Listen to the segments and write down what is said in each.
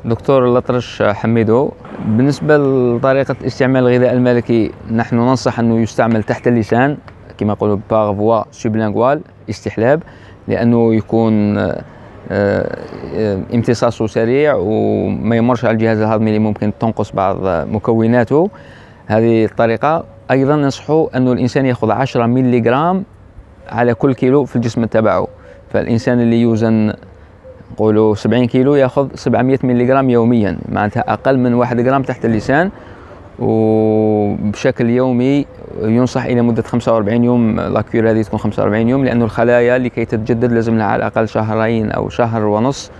دكتور الأطرش حميدو، بالنسبة لطريقة استعمال الغذاء الملكي نحن ننصح أنه يستعمل تحت اللسان كما يقولوا باغ فوا سوبلانغوال، استحلاب، لأنه يكون امتصاصه سريع وما يمرش على الجهاز الهضمي اللي ممكن تنقص بعض مكوناته. هذه الطريقة. أيضا ننصحوا أنه الإنسان يأخذ 10 ملغ على كل كيلو في الجسم تبعه، فالإنسان اللي يوزن نقولوا 70 كيلو ياخذ 700 ملغ يوميا، معناتها اقل من 1 غرام تحت اللسان، وبشكل يومي ينصح الى مده 45 يوم. لاكيور هذه تكون 45 يوم، لانه الخلايا لكي تتجدد لازم لها على الاقل شهرين او شهر ونص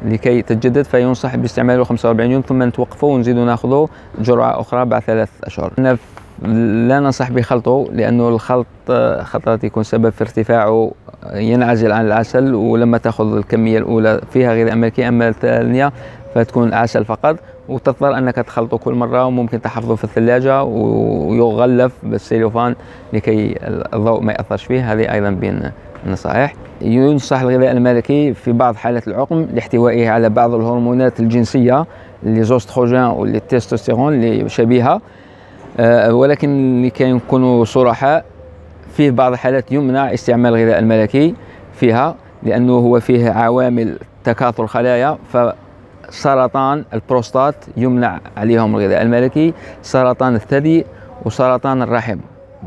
لكي تتجدد، فينصح باستعماله 45 يوم ثم نتوقفه ونزيدوا ناخذه جرعه اخرى بعد 3 أشهر. لا ننصح بخلطه، لأنه الخلط خطرات يكون سبب في ارتفاعه، ينعزل عن العسل، ولما تأخذ الكمية الأولى فيها غذاء ملكي، أما الثانية فتكون عسل فقط، وتضطر أنك تخلطه كل مرة، وممكن تحفظه في الثلاجة ويغلف بالسيلوفان لكي الضوء ما يأثرش فيه. هذه أيضا بين النصائح. ينصح الغذاء الملكي في بعض حالات العقم لاحتوائه على بعض الهرمونات الجنسية اللي زوستروجين واللي التستوستيرون اللي شبيهة، ولكن لكي نكونوا صرحاء فيه بعض الحالات يمنع استعمال الغذاء الملكي فيها، لأنه هو فيه عوامل تكاثر خلايا، فسرطان البروستات يمنع عليهم الغذاء الملكي، سرطان الثدي وسرطان الرحم.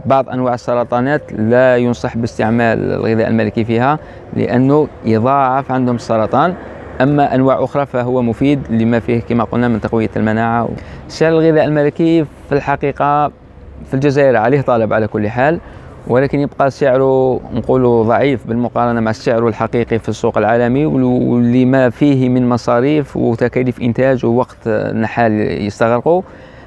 بعض أنواع السرطانات لا ينصح باستعمال الغذاء الملكي فيها لأنه يضاعف عندهم السرطان، أما أنواع أخرى فهو مفيد لما فيه كما قلنا من تقوية المناعة. سعر الغذاء الملكي في الحقيقة في الجزائر عليه طلب على كل حال، ولكن يبقى سعره نقولوا ضعيف بالمقارنة مع السعر الحقيقي في السوق العالمي، ولما فيه من مصاريف وتكاليف إنتاج ووقت النحال يستغرقوا.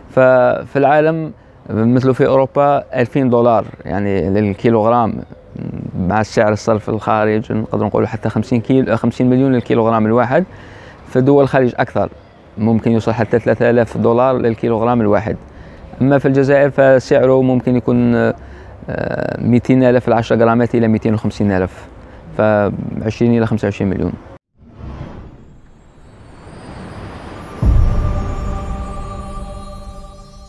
ففي العالم مثل في أوروبا 2000 دولار يعني للكيلوغرام، مع السعر الصرف الخارج نقدر نقول حتى 50 مليون للكيلوغرام الواحد. في دول الخليج أكثر، ممكن يوصل حتى 3000 دولار للكيلوغرام الواحد. أما في الجزائر فسعره ممكن يكون 200,000 ل10 غرامات إلى 250,000، ف 20 إلى 25 مليون.